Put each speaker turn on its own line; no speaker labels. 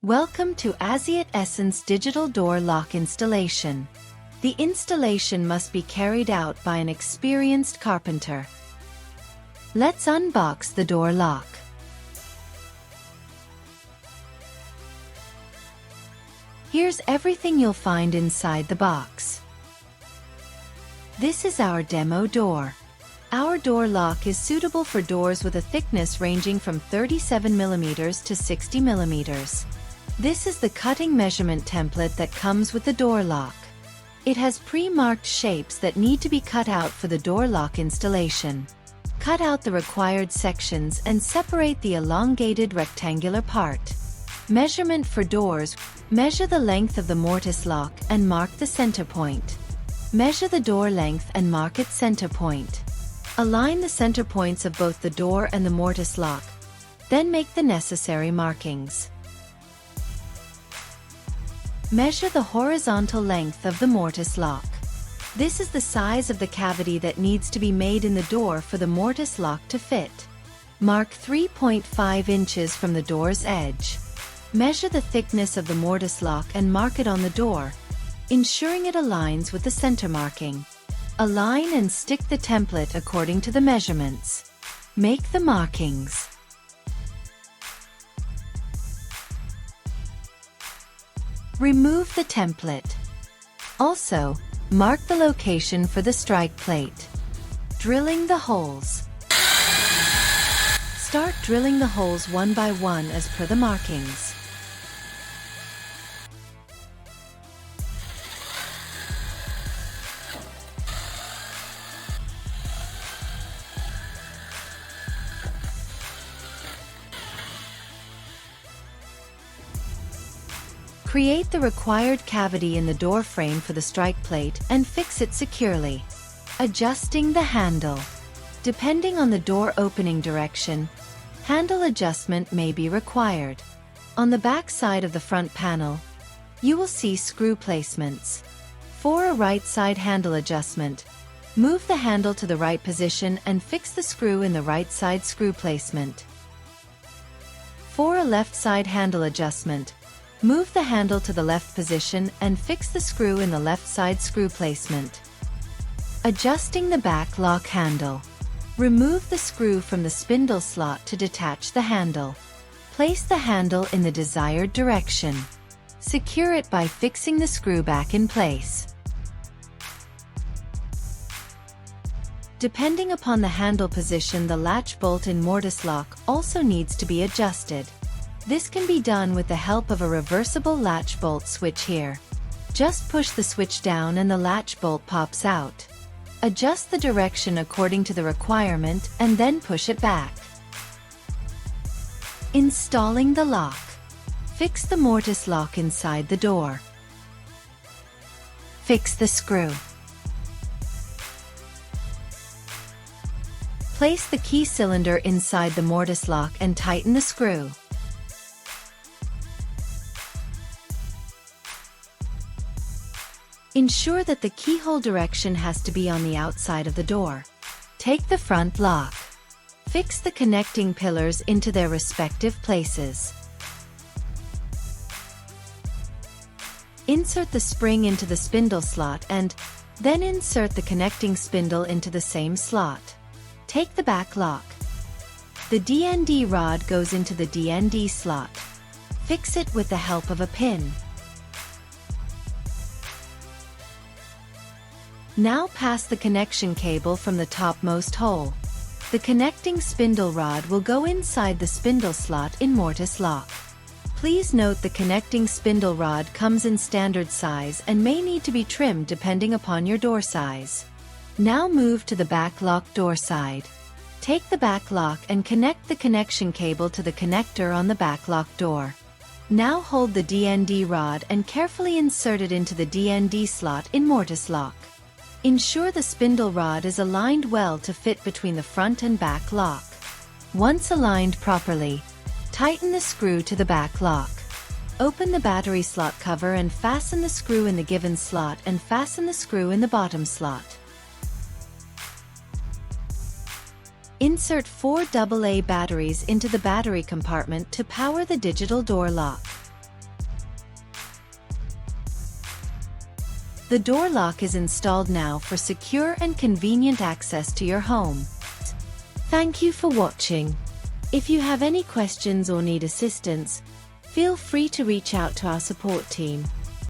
Welcome to Aziot Digital Door Lock installation. The installation must be carried out by an experienced carpenter. Let's unbox the door lock. Here's everything you'll find inside the box. This is our demo door. Our door lock is suitable for doors with a thickness ranging from 37 mm to 60 mm. This is the cutting measurement template that comes with the door lock. It has pre-marked shapes that need to be cut out for the door lock installation. Cut out the required sections and separate the elongated rectangular part. Measurement for doors: measure the length of the mortise lock and mark the center point. Measure the door length and mark its center point. Align the center points of both the door and the mortise lock. Then make the necessary markings. Measure the horizontal length of the mortise lock. This is the size of the cavity that needs to be made in the door for the mortise lock to fit. Mark 3.5 inches from the door's edge. Measure the thickness of the mortise lock and mark it on the door, ensuring it aligns with the center marking. Align and stick the template according to the measurements. Make the markings. Remove the template. Also, mark the location for the strike plate. Drilling the holes. Start drilling the holes one by one as per the markings. Create the required cavity in the door frame for the strike plate and fix it securely. Adjusting the handle. Depending on the door opening direction, handle adjustment may be required. On the back side of the front panel, you will see screw placements. For a right side handle adjustment, move the handle to the right position and fix the screw in the right side screw placement. For a left side handle adjustment, move the handle to the left position and fix the screw in the left side screw placement. Adjusting the back lock handle. Remove the screw from the spindle slot to detach the handle. Place the handle in the desired direction. Secure it by fixing the screw back in place. Depending upon the handle position, the latch bolt in mortise lock also needs to be adjusted. This can be done with the help of a reversible latch bolt switch here. Just push the switch down and the latch bolt pops out. Adjust the direction according to the requirement and then push it back. Installing the lock. Fix the mortise lock inside the door. Fix the screw. Place the key cylinder inside the mortise lock and tighten the screw. Ensure that the keyhole direction has to be on the outside of the door. Take the front lock. Fix the connecting pillars into their respective places. Insert the spring into the spindle slot and then insert the connecting spindle into the same slot. Take the back lock. The DND rod goes into the DND slot. Fix it with the help of a pin. Now pass the connection cable from the topmost hole. The connecting spindle rod will go inside the spindle slot in mortise lock. Please note the connecting spindle rod comes in standard size and may need to be trimmed depending upon your door size. Now move to the back lock door side. Take the back lock and connect the connection cable to the connector on the back lock door. Now hold the DND rod and carefully insert it into the DND slot in mortise lock. Ensure the spindle rod is aligned well to fit between the front and back lock. Once aligned properly, tighten the screw to the back lock. Open the battery slot cover and fasten the screw in the given slot and fasten the screw in the bottom slot. Insert 4 AA batteries into the battery compartment to power the digital door lock. The door lock is installed now for secure and convenient access to your home. Thank you for watching. If you have any questions or need assistance, feel free to reach out to our support team.